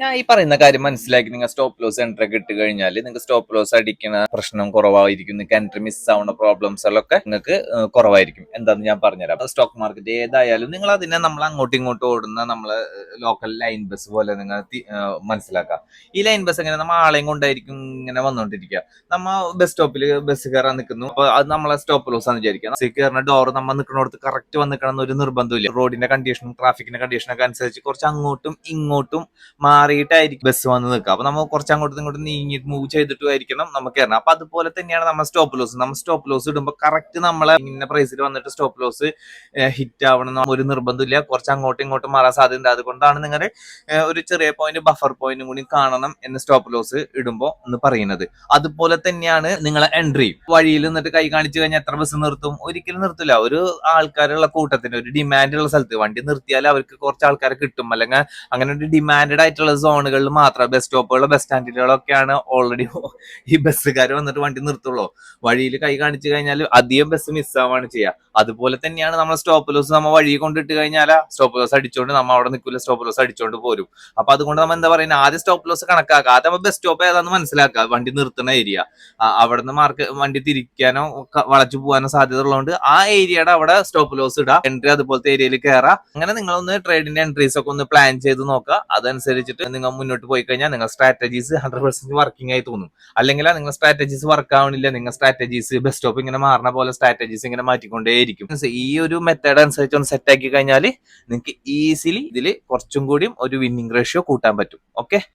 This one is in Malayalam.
ഞാൻ ഈ പറയുന്ന കാര്യം മനസ്സിലാക്കി നിങ്ങൾ സ്റ്റോപ്പ് ലോസ് എൻട്രി ഒക്കെ ഇട്ട് കഴിഞ്ഞാൽ നിങ്ങൾക്ക് സ്റ്റോപ്പ് ലോസ് അടിക്കുന്ന പ്രശ്നം കുറവായിരിക്കും. നിങ്ങൾക്ക് എൻട്രി മിസ് ആവുന്ന പ്രോബ്ലംസുകളൊക്കെ നിങ്ങൾക്ക് കുറവായിരിക്കും. എന്താന്ന് ഞാൻ പറഞ്ഞുതരാം. സ്റ്റോക്ക് മാർക്കറ്റ് ഏതായാലും നിങ്ങൾ അതിനെ നമ്മൾ അങ്ങോട്ടും ഇങ്ങോട്ടും ഓടുന്ന നമ്മളെ ലോക്കൽ ലൈൻ ബസ് പോലെ നിങ്ങൾ മനസ്സിലാക്കുക. ഈ ലൈൻ ബസ് എങ്ങനെ നമ്മൾ ആളെയും കൊണ്ടായിരിക്കും ഇങ്ങനെ വന്നുകൊണ്ടിരിക്കുക. നമ്മ ബസ് സ്റ്റോപ്പിൽ ബസ് കയറാൻ നിൽക്കുന്നു. അപ്പൊ അത് നമ്മളെ സ്റ്റോപ്പ് ലോസ് ആണെന്ന് വിചാരിക്കുക. ബസ് കയറുന്ന ഡോർ നമ്മൾ നിൽക്കുന്നിടത്ത് കറക്റ്റ് വന്ന് നിൽക്കണം എന്നൊരു നിർബന്ധമില്ല. റോഡിന്റെ കണ്ടീഷനും ട്രാഫിക്കിന്റെ കണ്ടീഷനൊക്കെ അനുസരിച്ച് കുറച്ച് അങ്ങോട്ടും ഇങ്ങോട്ടും മാറിയിട്ടായിരിക്കും ബസ് വന്ന് നിൽക്കുക. അപ്പൊ നമ്മൾ കുറച്ച് അങ്ങോട്ടും ഇങ്ങോട്ടും നീങ്ങിട്ട് മൂവ് ചെയ്തിട്ടുമായിരിക്കണം നമുക്ക് കയറണം. അപ്പൊ അതുപോലെ തന്നെയാണ് നമ്മൾ സ്റ്റോപ്പ് ലോസ്. നമ്മൾ സ്റ്റോപ്പ് ലോസ് ഇടുമ്പോൾ കറക്റ്റ് നമ്മളെ ഇന്ന പ്രൈസിൽ വന്നിട്ട് സ്റ്റോപ്പ് ലോസ് ഹിറ്റ് ആവണം ഒരു നിർബന്ധമില്ല. കുറച്ച് അങ്ങോട്ടും ഇങ്ങോട്ടും മാറാൻ സാധ്യത. അതുകൊണ്ടാണ് നിങ്ങൾ ഒരു ചെറിയ പോയിന്റ് ബഫർ പോയിന്റും കൂടി കാണണം എന്ന് സ്റ്റോപ്പ് ലോസ് ഇടുമ്പോൾ എന്ന് പറയുന്നത്. അതുപോലെ തന്നെയാണ് നിങ്ങളെ എൻട്രി. വഴിയിൽ നിന്നിട്ട് കൈ കാണിച്ചു കഴിഞ്ഞാൽ എത്ര ബസ് നിർത്തും? ഒരിക്കലും നിർത്തില്ല. ഒരു ആൾക്കാരുള്ള കൂട്ടത്തിന് ഒരു ഡിമാൻഡ് ഉള്ള സ്ഥലത്ത് വണ്ടി നിർത്തിയാൽ അവർക്ക് കുറച്ച് ആൾക്കാരെ കിട്ടും. അല്ലെങ്കിൽ അങ്ങനെ ഒരു ഡിമാൻഡഡ് ആയിട്ടുള്ള സോണുകളിൽ മാത്രം ബസ് സ്റ്റോപ്പുകളോ ബസ് സ്റ്റാൻഡുകളൊക്കെയാണ് ഓൾറെഡി ഈ ബസ്സുകാർ വന്നിട്ട് വണ്ടി നിർത്തുള്ളൂ. വഴിയിൽ കൈ കാണിച്ചു കഴിഞ്ഞാൽ അധികം ബസ് മിസ്സാവാണ് ചെയ്യുക. അതുപോലെ തന്നെയാണ് നമ്മൾ സ്റ്റോപ്പ് ലോസ് നമ്മൾ വഴി കൊണ്ടിട്ട് കഴിഞ്ഞാൽ സ്റ്റോപ്പ് ലോസ് അടിച്ചോണ്ട് നമ്മൾ അവിടെ നിൽക്കില്ല, സ്റ്റോപ്പ് ലോസ് അടിച്ചോണ്ട് പോരും. അപ്പൊ അതുകൊണ്ട് നമ്മൾ എന്താ പറയുന്നത്, ആദ്യം സ്റ്റോപ്പ് ലോസ് കണക്കാക്കുക. ആദ്യം നമ്മൾ ബസ് സ്റ്റോപ്പ് ഏതാണെന്ന് മനസ്സിലാക്കുക. വണ്ടി നിർത്തുന്ന ഏരിയ, അവിടെ നിന്ന് വണ്ടി തിരിക്കാനോ വളച്ചു പോകാനോ സാധ്യത ഉള്ളതുകൊണ്ട് ആ ഏരിയയുടെ അവിടെ സ്റ്റോപ്പ് ലോസ് ഇടുക. എൻട്രി അതുപോലത്തെ ഏരിയയിൽ കയറാം. അങ്ങനെ നിങ്ങളൊന്ന് ട്രേഡിന്റെ എൻട്രീസ് ഒക്കെ ഒന്ന് പ്ലാൻ ചെയ്ത് നോക്കുക. അതനുസരിച്ചിട്ട് നിങ്ങൾ മുന്നോട്ട് പോയി കഴിഞ്ഞാൽ നിങ്ങൾ സ്ട്രാറ്റജീസ് 100% വർക്കിംഗ് ആയി തോന്നും. അല്ലെങ്കിൽ നിങ്ങൾ സ്ട്രാറ്റജീസ് വർക്ക് ആവണില്ല, നിങ്ങൾ സ്ട്രാറ്റജീസ് ബസ് സ്റ്റോപ്പ് ഇങ്ങനെ മാറുന്ന പോലെ സ്ട്രാറ്റജീസ് ഇങ്ങനെ മാറ്റിക്കൊണ്ടേയിരിക്കും. ഈ ഒരു മെത്തേഡ് അനുസരിച്ച് ഒന്ന് സെറ്റ് ആക്കി കഴിഞ്ഞാൽ നിങ്ങൾക്ക് ഈസിലി ഇതിൽ കുറച്ചും കൂടി ഒരു വിന്നിംഗ് റേഷ്യോ കൂട്ടാൻ പറ്റും. ഓക്കെ.